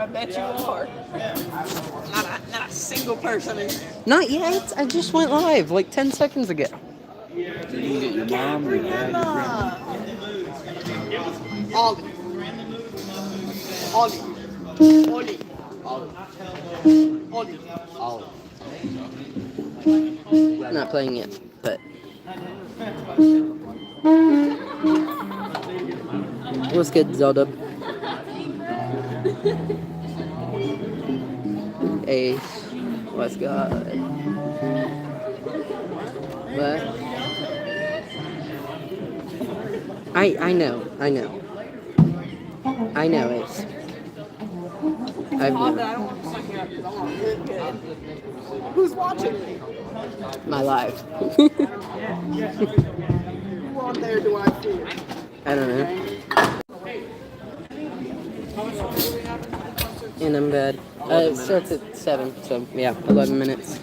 I bet you are. Not a single person is. Not yet. I just went live like 10 seconds ago. You can get your mom or your dad. Ollie. Ollie. Ollie. Ollie. Olive. Not playing yet, but what's good, Zelda? Ace. What's good? What? I know. I know, Ace. I've But known. I don't want to suck you up because I want to look good. Who's watching me? My life. Who on there do I fear? I don't know. And I'm bad. It starts at 7, so yeah, 11 minutes.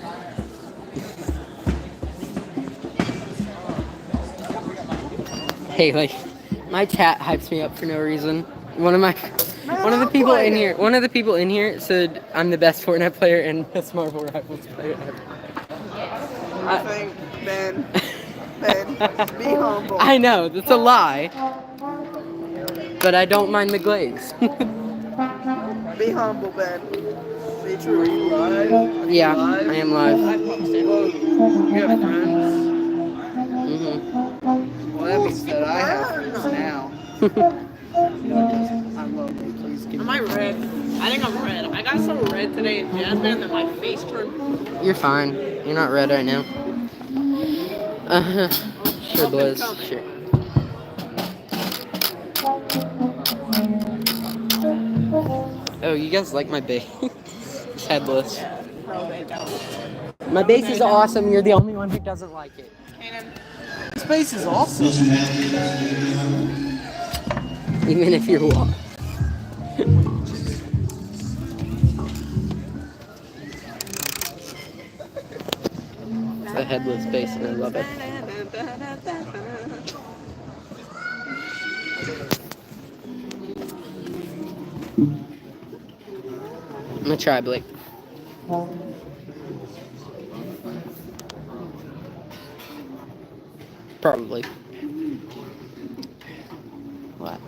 Hey, like, my chat hypes me up for no reason. One of the people in here said I'm the best Fortnite player and best Marvel Rivals player ever. I think, Ben, be humble. I know, that's a lie. But I don't mind the glaze. Be humble, Ben. Be true. Are you live? Yeah, I am live. I posted. Well, you have friends? Mm-hmm. Well, that means that I have friends now. I'm lonely. Please give Am me. I red? I think I'm red. I got so red today in jazz band that my face turned. You're fine. You're not red right now. Sure, Blizz. Sure. Oh, you guys like my bass? It's headless. No, they don't. My bass is awesome. You're the only one who doesn't like it. Kanan, Space is awesome. Even if you're what? It's a headless bass and I love it. I'm gonna try, Blake. Probably. What?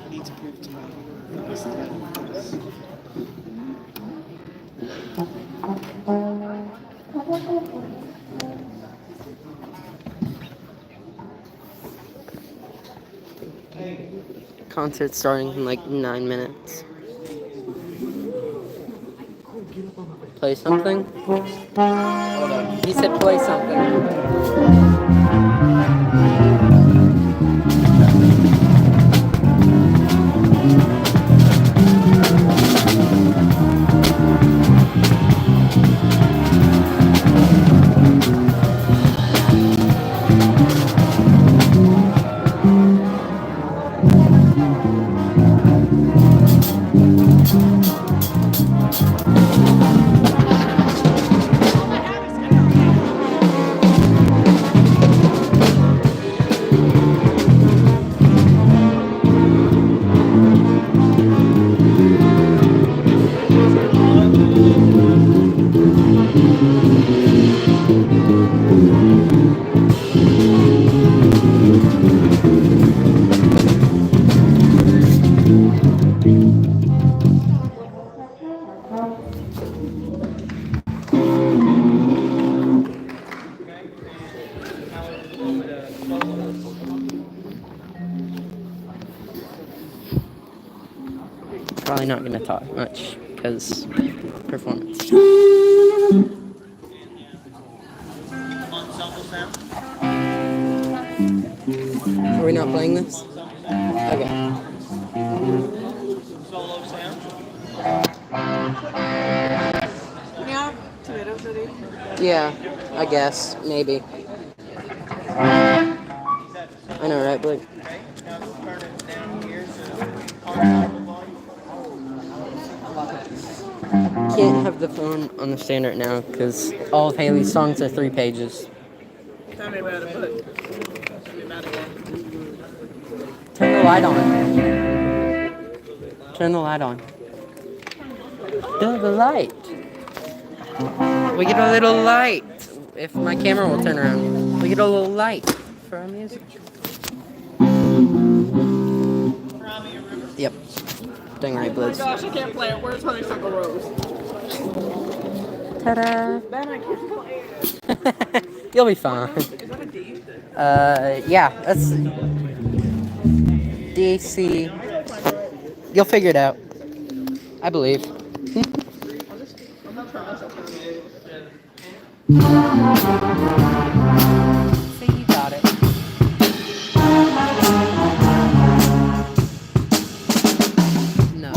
I need to prove to my Concert's starting in like 9 minutes. Play something? He said play something. Probably not gonna talk much because performance. Are we not playing this? Okay. solo sound. Yeah, Tomato City. Yeah, I guess. Maybe. I know, right, Blake? Okay, now turn it down here Can't have the phone on the stand right now because all of Haley's songs are 3 pages. Tell me about it, but tell me about it. Turn the light on. Turn the light on. The light. We get a little light. If my camera will turn around, we get a little light for our music. Yep. Dang right, Blitz. Oh my gosh, I can't play it. Where's Honeysuckle Rose? Ta-da! Ben, I can't play it. You'll be fine. Is that a D? Yeah, that's DC. You'll figure it out. I believe. I'm not trying myself. See, you got it. No.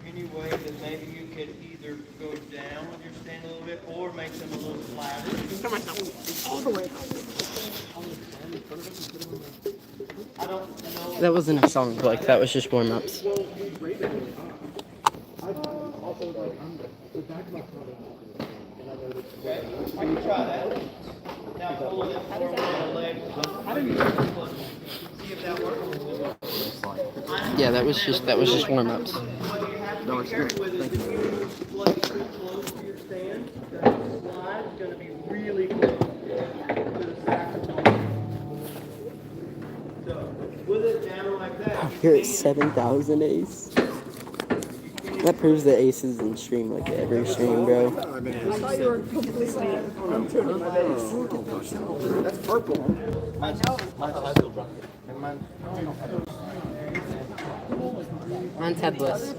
Any way that maybe you could either go down with your stand a little bit or make them a little flatter? Turn myself all the way. I don't know. That wasn't a song, Blake. That was just warm-ups. Okay, I can try that. Now pull it forward with the leg. See if that works. Yeah, that was just warm-ups. What you have to be careful with is if you play too close to your stand, that slide is going to be really close to the saxophone. So, with it down like that. You're at 7,000 Ace. That proves that Ace is in stream like every stream, bro. I thought you were completely untuning my bass. That's purple. Mine's headless.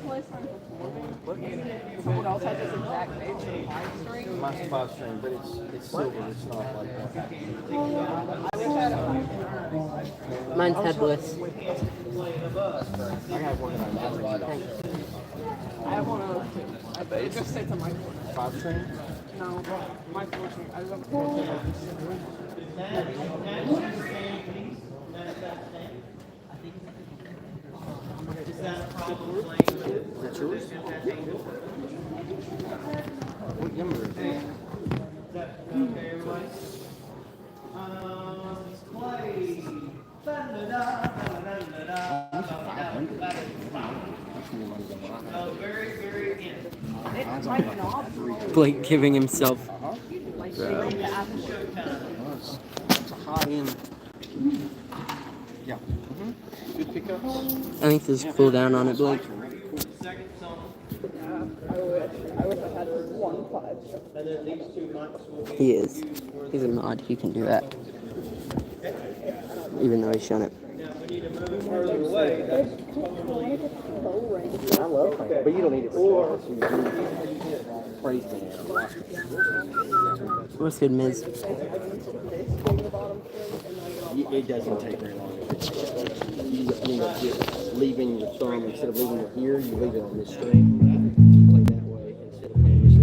Someone else has this exact bass in five string. Mine's 5 string, but it's silver. It's not like that. Mine's headless. I have one that I have one of those too. It just sits on my floor. 5 string. No, my floor string. I don't Is that a problem playing with it? Is that yours? What number is it? Is that okay, everybody? Play. Very, very end. Blake giving himself. That's a high end. Yeah. Good pickups. I think there's a cooldown on it, Blake. Second song, I wish I had one five. and then these two mics will be He is. He's a mod. He can do that. Even though he's shown it. now we need to move further away. I love playing, but you don't need it for so you do praise dance. What's good, Miz? It doesn't take very long. You end up just leaving your thumb instead of leaving it here. You leave it on this string. Play that way instead of playing this.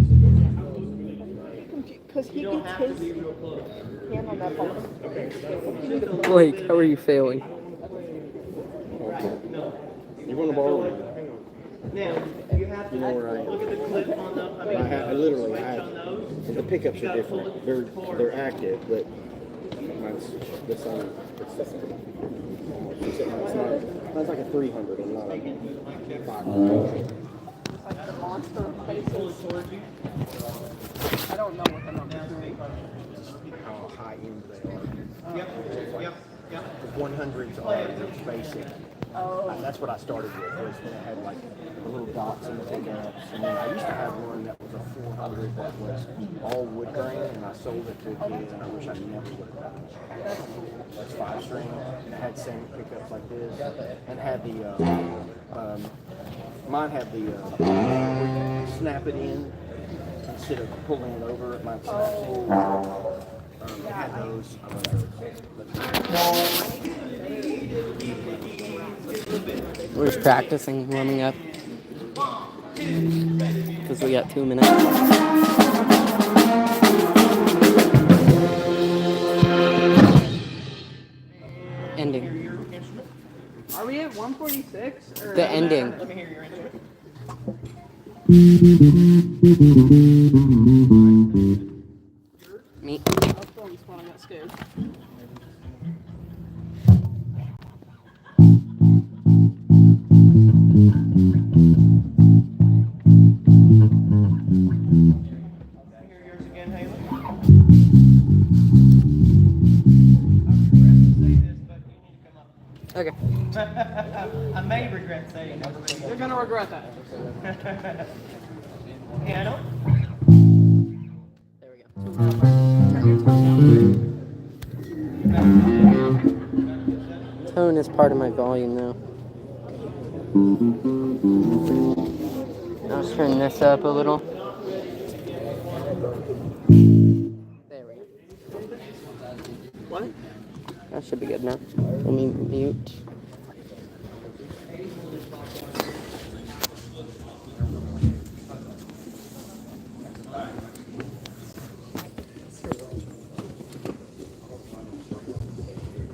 Because he gets his hand on that bottom. Blake, how are you failing? You want to borrow it? Now, you have to You know where I am. look at the clip on the, I have, and the pickups are different. They're active, but mine's the same. It's the same. Mine's like a 300 and not a 500. Like the monster faces. I don't know what the numbers are. How high end they are. Yep. The 100s are just basic. Oh. That's what I started with. Was when it had like the little dots in the pickups, and then I used to have one that was a 400 that was all wood grain, and I sold it to a kid, and I wish I never would have done it. That's 5 string, and it had same pickups like this, and had the Mine had the snap it in instead of pulling it over. It might snap in. It had those. We're just practicing, warming up. Because we got 2 minutes. Ending. Are we at 146? Or The ending. Let me hear your instrument. Me. I was throwing this one, I got scared. Hear yours again, Haley. Okay. I may regret saying that. You're gonna regret that. Piano? There we go. Tone is part of my volume now. I'll just turn this up a little. There we go. What? That should be good now. Let me mute.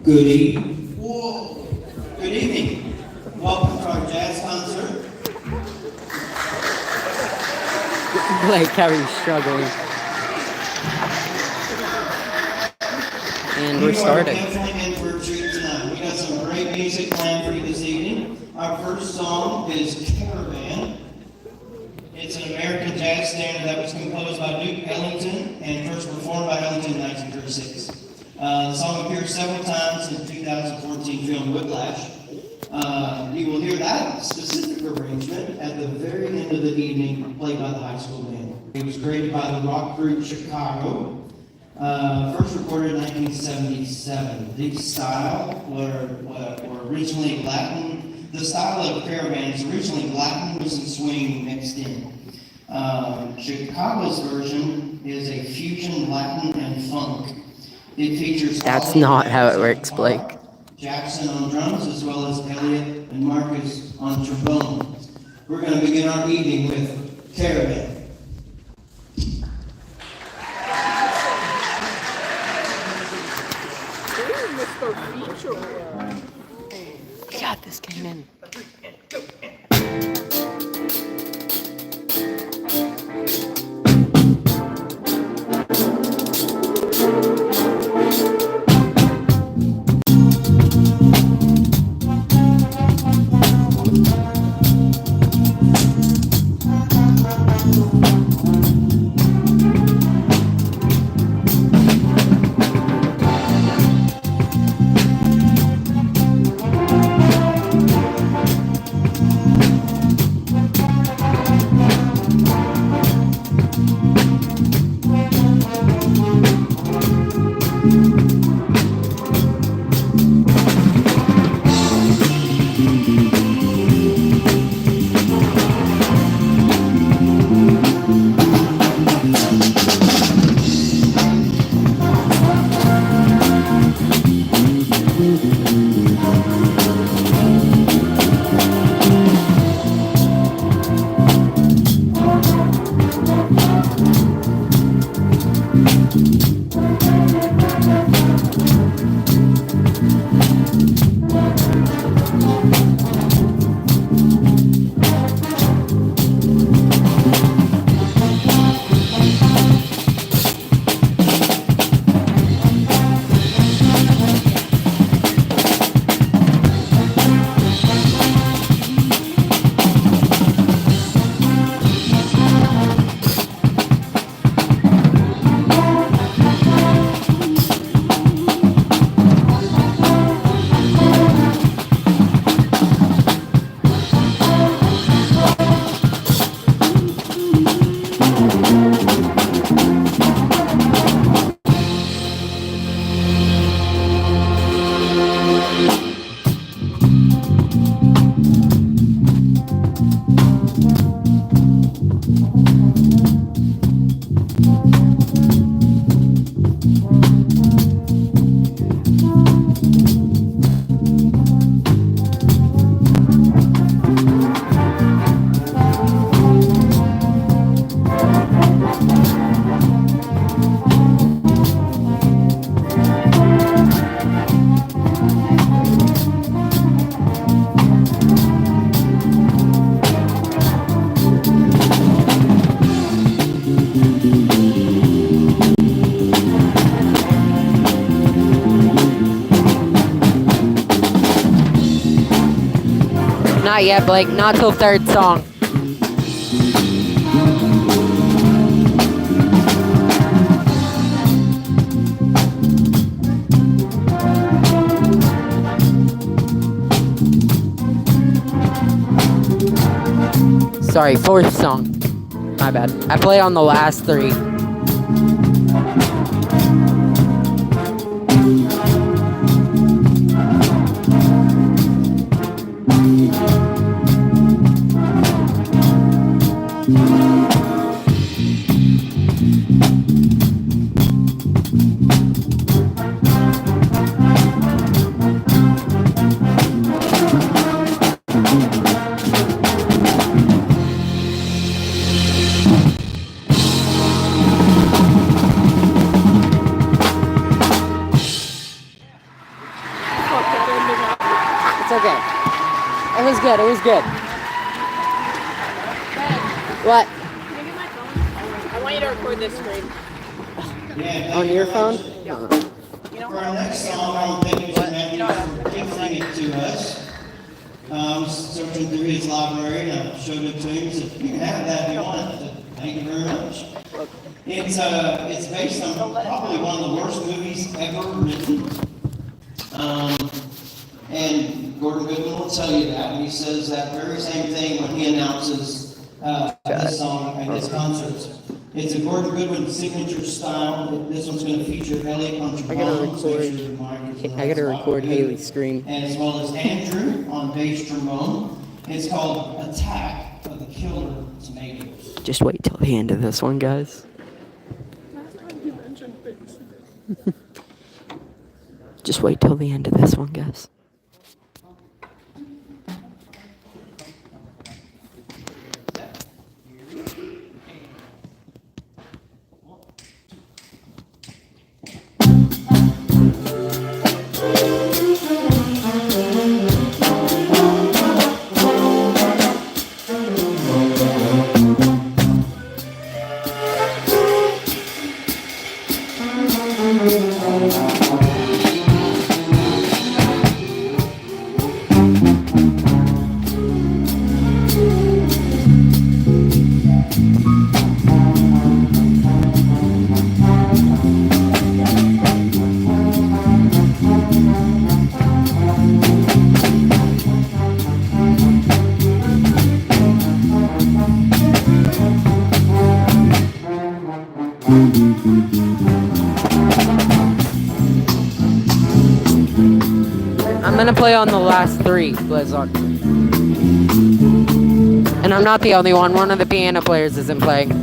Good evening. Whoa. Good evening. Welcome to our jazz concert. Like how he's struggling. And we're starting. You are definitely in for a treat tonight. We got some great music planned for you this evening. Our first song is Caravan. It's an American jazz standard that was composed by Duke Ellington and first performed by Ellington in 1936. The song appeared several times in the 2014 film Whiplash. You will hear that specific arrangement at the very end of the evening played by the high school band. It was created by the rock group Chicago. First recorded in 1977. The style were originally Latin. The style of Caravan is originally Latin with some swing mixed in. Chicago's version is a fusion Latin and funk. It features. That's not how it works, Blake. Jackson on drums, as well as Elliot and Marcus on trombone. We're going to begin our evening with Caravan. Mr. Feature. God, this came in. Not yet, Blake. Not till third song. Sorry, fourth song. My bad. I play on the last three. It's okay. It was good. It was good. What? Can I get my phone? I want you to record this screen. Yeah, On your phone? For our next song, I'll thank you to Matthew for gifting it to us. I was searching through his library and I showed it to him. He said, you can have that if you want. I said, thank you very much. It's based on probably one of the worst movies ever written. And Gordon Goodwin will tell you that. He says that very same thing when he announces this song at his concerts. It's a Gordon Goodwin signature style. This one's going to feature Elliot on trombone. I gotta record Haley's screen. And as well as Andrew on bass trombone. It's called Attack of the Killer Tomatoes. Just wait till the end of this one, guys. Just wait till the end of this one, guys. I'm gonna play on the last three, Blizzard. And I'm not the only one. One of the piano players isn't playing.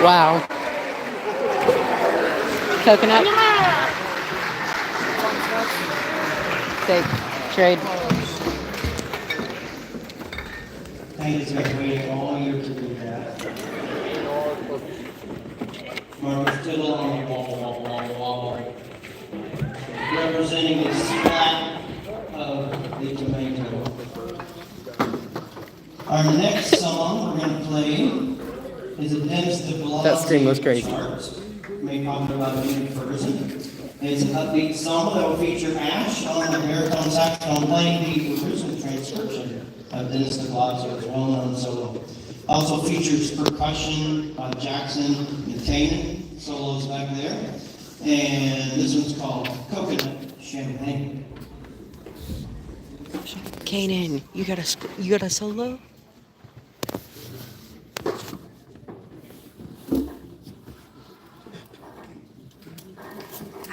Wow. Coconut. Take. Trade. Thank you, sir, for waiting all year to do that. Margaret Tittle on the wall. Representing the splat of the tomato. Our next song we're going to play is a Dennis the Velocity That scream was crazy. Charts, made popular by the music person. It's an upbeat song that will feature Ash on the baritone saxophone playing the original transcription of Dennis the Velocity, well-known solo. Also features percussion by Jackson and Kanan, solos back there. And this one's called Coconut Champagne. Kanan, you got a solo?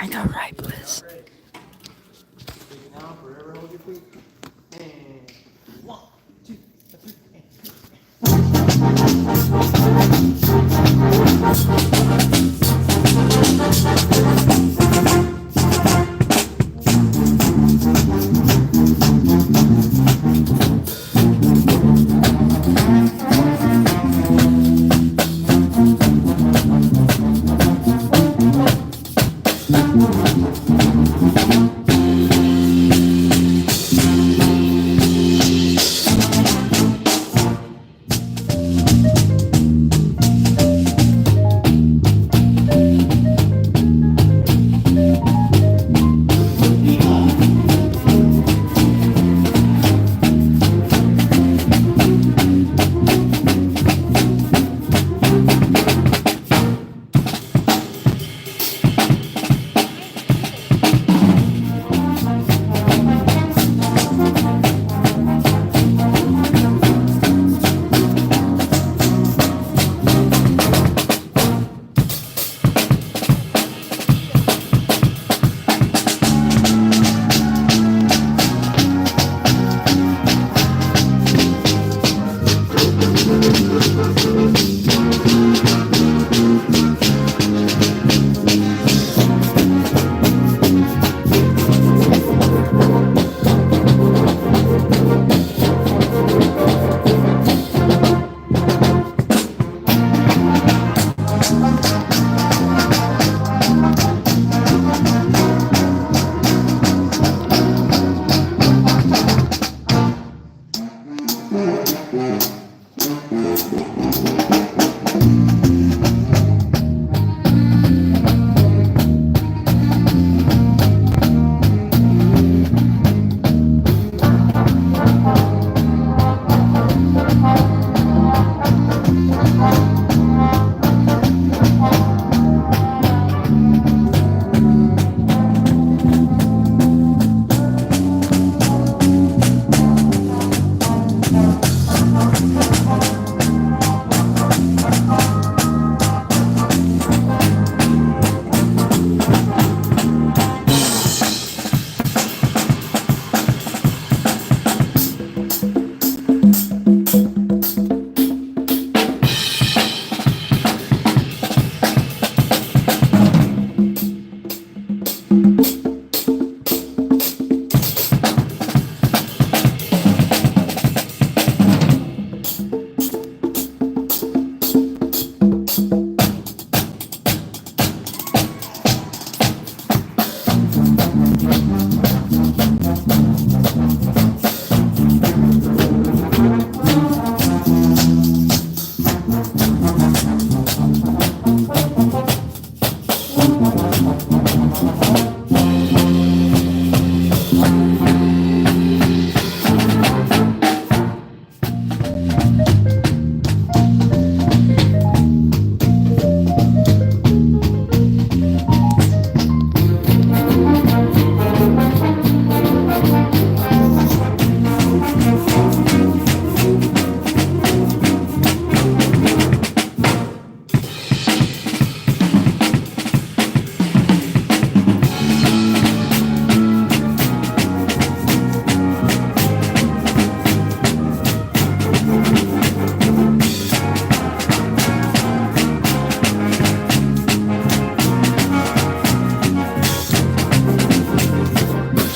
I know, right, Bliss? Now, forever hold your feet. And 1, 2, 3,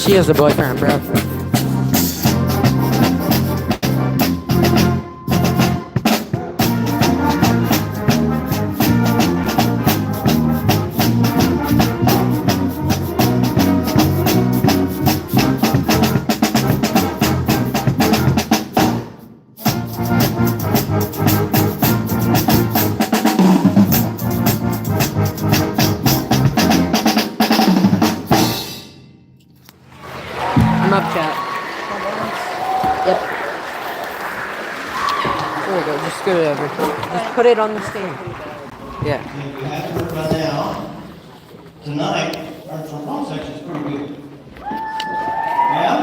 She has a boyfriend, bro. I'm up, chat. Yep. There we go. Just scoot it over. Just put it on the stand. Yeah. If we have to work by now, tonight, our trombone section is pretty good. Yeah?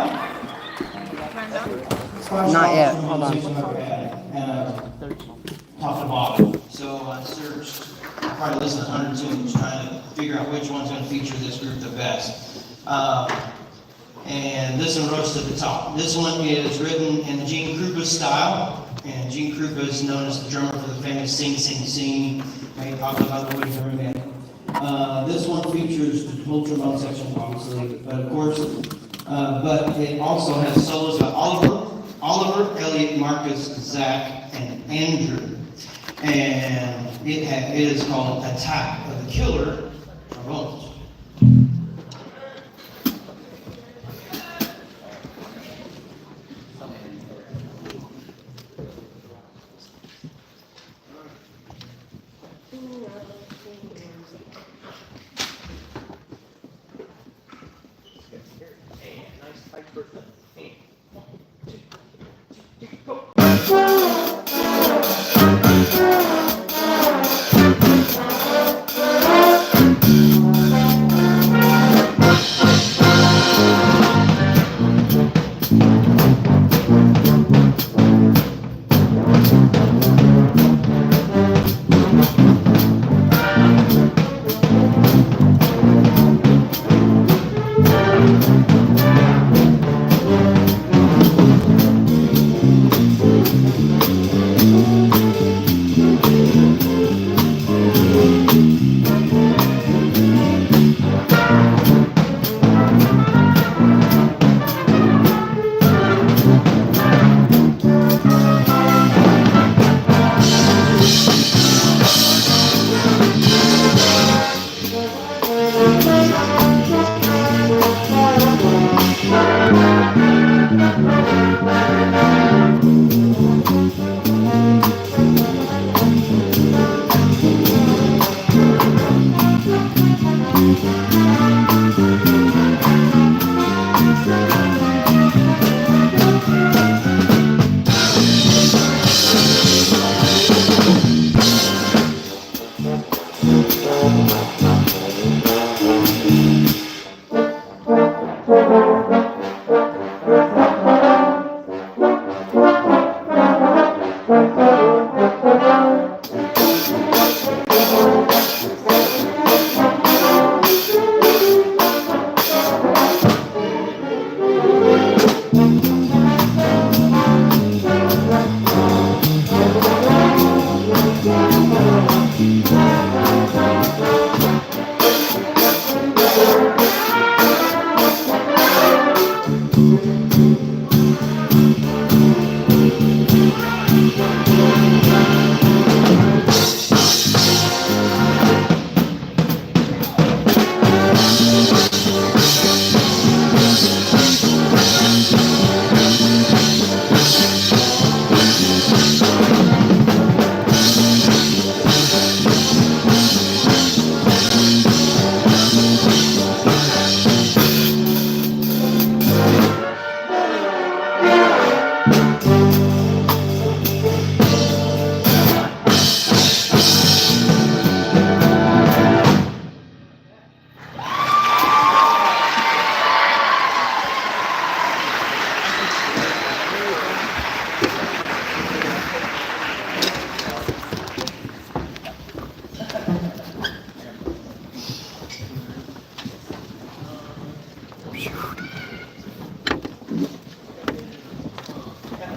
Not yet. Hold on. Top to bottom. So I searched, I probably listened to 100 tunes trying to figure out which one's going to feature this group the best. And this one rose to the top. This one is written in the Gene Krupa style. And Gene Krupa is known as the drummer for the famous Sing Sing Sing, made popular by the Woody Herman Band. This one features the full trombone section, obviously, but of course, but it also has solos by Oliver, Elliot, Marcus, Zach, and Andrew. And it is called Attack of the Killer Trombones.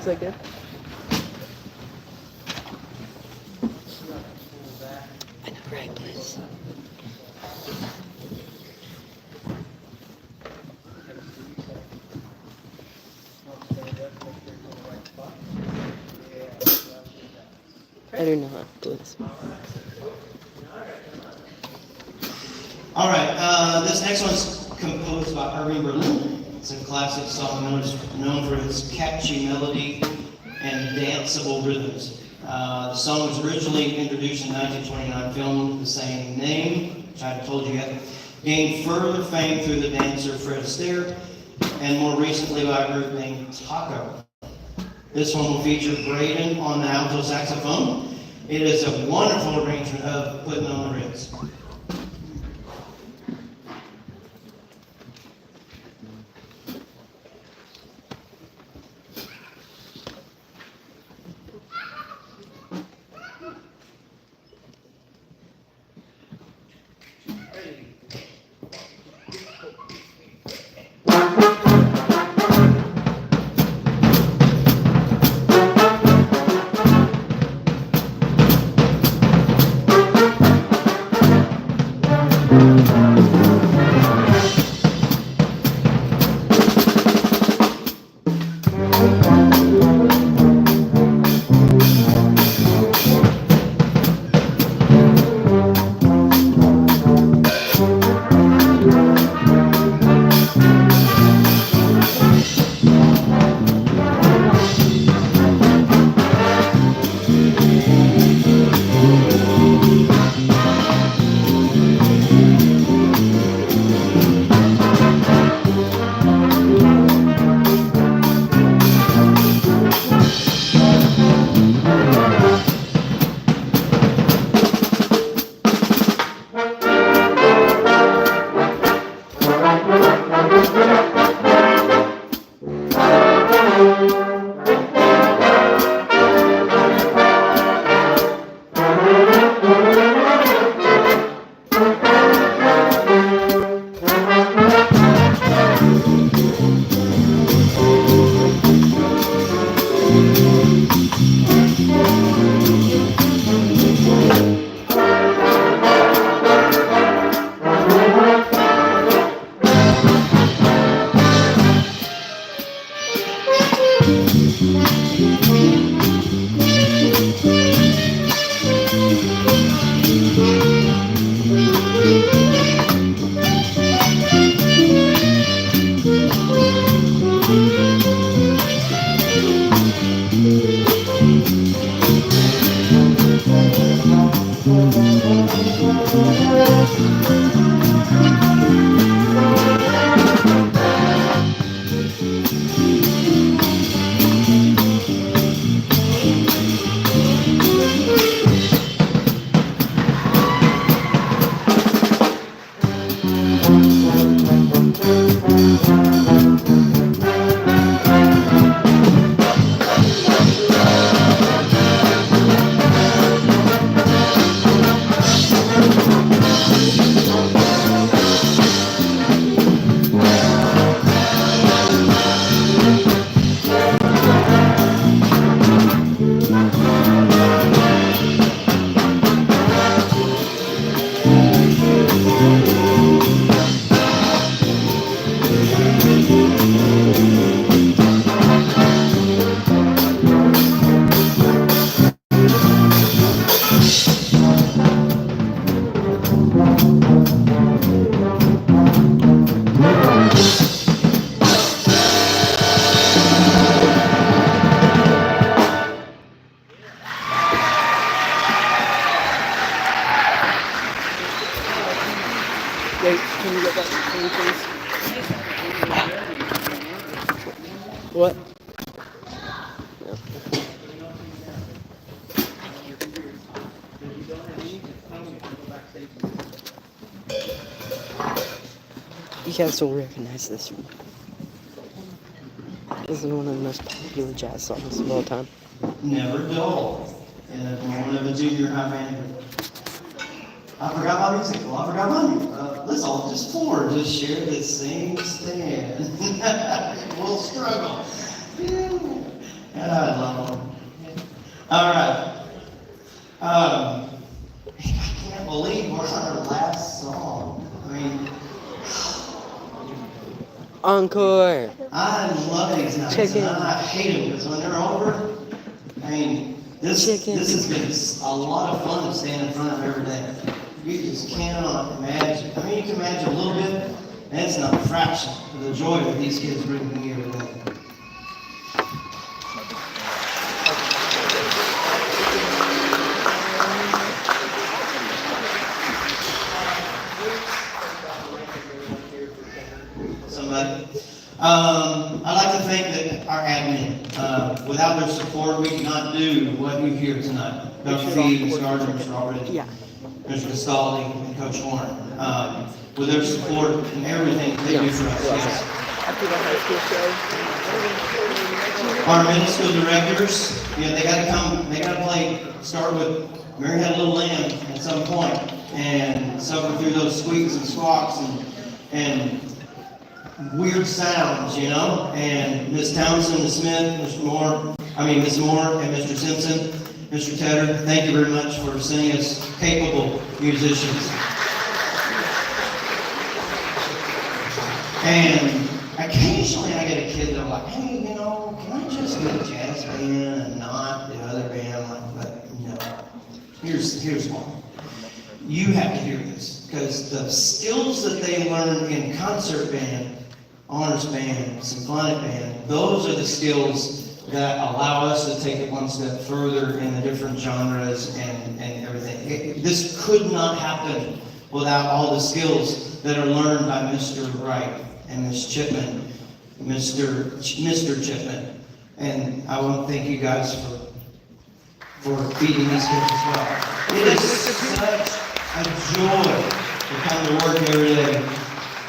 Is that good? I know, right, please. I do not, please. All right, this next one's composed by Irving Berlin. It's a classic song known for its catchy melody and danceable rhythms. The song was originally introduced in 1929 film of the same name, which I told you yet, gained further fame through the dancer Fred Astaire, and more recently by a group named Taco. This one will feature Braden on the alto saxophone. It is a wonderful arrangement of Putting on the Ritz. Wait, can you get that for me, please? What? You guys will recognize this one. This is one of the most popular jazz songs of all time. Never dull. And one of a junior high band. I forgot my musical. I forgot my music. Let's all just share the same stand. We'll struggle. Yeah. I love them. All right. I can't believe we're on our last song. I mean, Encore! I love these nights. Check in. And I hate them because when they're over, I mean, This has been a lot of fun to stand in front of every day. You just cannot imagine. I mean, you can imagine a little bit, and it's not a fraction of the joy that these kids bring to me every day. Somebody. I'd like to thank our admin. Without their support, we could not do what you hear tonight. Dr. Fee, Ms. Gardner, Mr. Already, Mr. Castaldi, and Coach Warren. With their support and everything they do for us. Yes. After the high school show. Our middle school directors, they got to come. They got to play. Start with Mary Had a Little Lamb at some point, and suffer through those squeaks and squawks and weird sounds, and Miss Townsend, Miss Smith, Miss Moore, and Mr. Simpson, Mr. Tedder, thank you very much for sending us capable musicians. And occasionally I get a kid that'll like, hey, can I just get a jazz band and not the other band? But no. Here's one. You have to hear this, because the skills that they learn in concert band, honors band, symphonic band, those are the skills that allow us to take it one step further in the different genres and everything. This could not happen without all the skills that are learned by Mr. Wright and Ms. Chipman, Mr. Chipman. And I want to thank you guys for feeding these kids as well. It is such a joy to come to work every day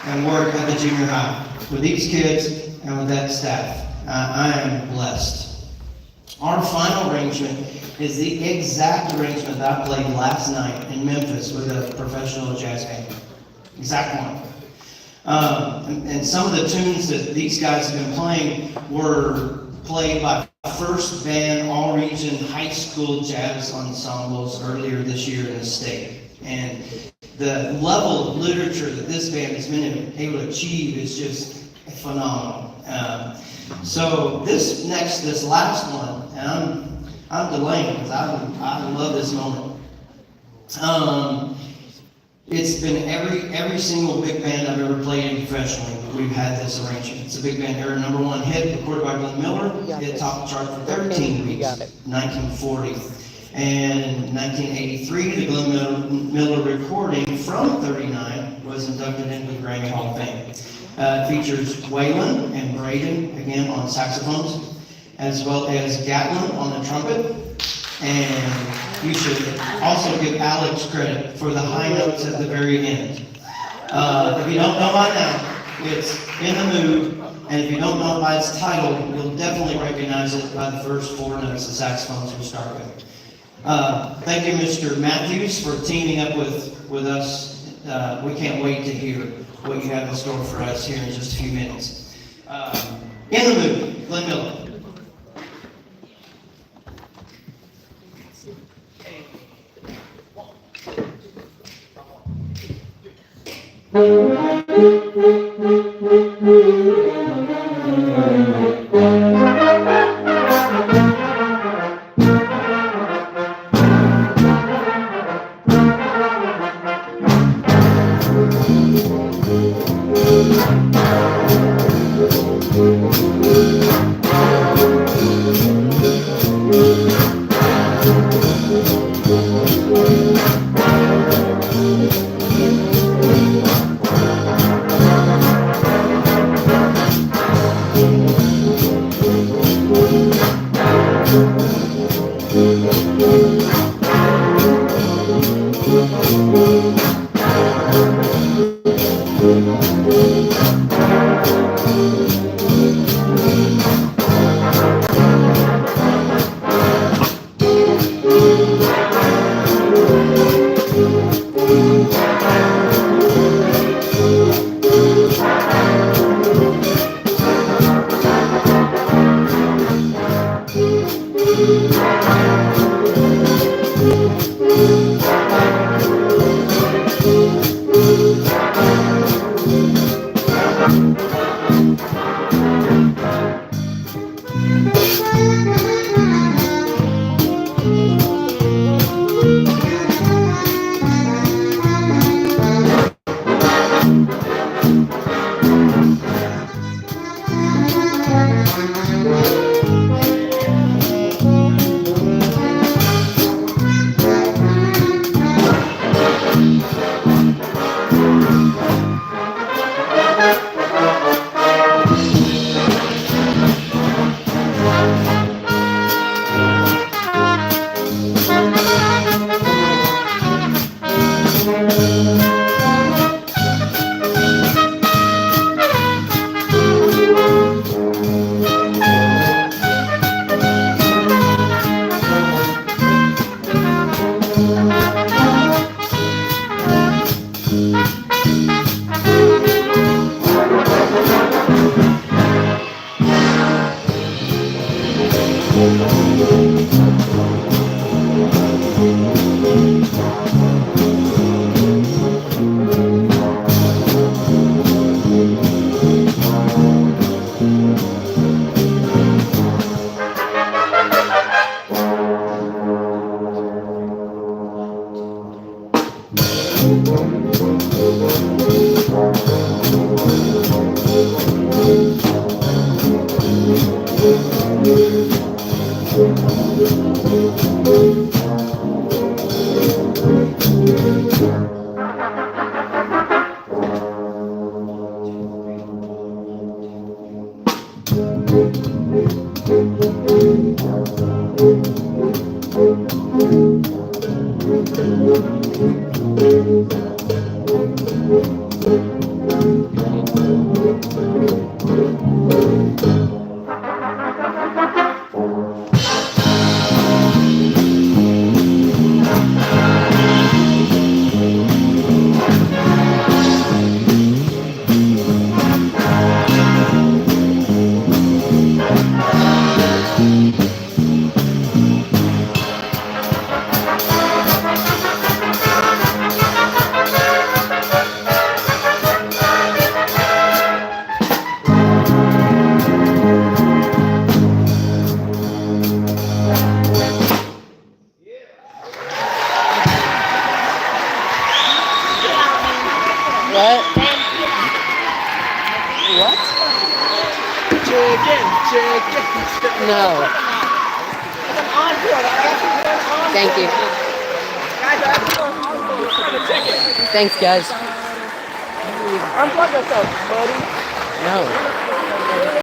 and work at the junior high with these kids and with that staff. I am blessed. Our final arrangement is the exact arrangement that I played last night in Memphis with a professional jazz band. Exact one. And some of the tunes that these guys have been playing were played by first band all-region high school jazz ensembles earlier this year in the state. And the level of literature that this band has been able to achieve is just phenomenal. So this last one, and I'm delaying because I love this moment. It's been every single big band I've ever played in professionally. We've had this arrangement. It's a big band era #1 hit, recorded by Glenn Miller. It topped the chart for 13 weeks, 1940. And in 1983, the Glenn Miller recording from 39 was inducted into the Grammy Hall of Fame. It features Waylon and Braden, again, on saxophones, as well as Gatlin on the trumpet. And you should also give Alex credit for the high notes at the very end. If you don't know by now, it's In the Mood, and if you don't know by its title, you'll definitely recognize it by the first 4 notes of saxophones we start with. Thank you, Mr. Matthews, for teaming up with us. We can't wait to hear what you have in store for us here in just a few minutes. In the Mood, Glenn Miller. What? What? Chicken, chicken. No. It's an encore. I asked you for an encore. Thank you. Guys, I asked you for an encore. We're trying to chicken. Thanks, guys. Unplug yourself, buddy. No.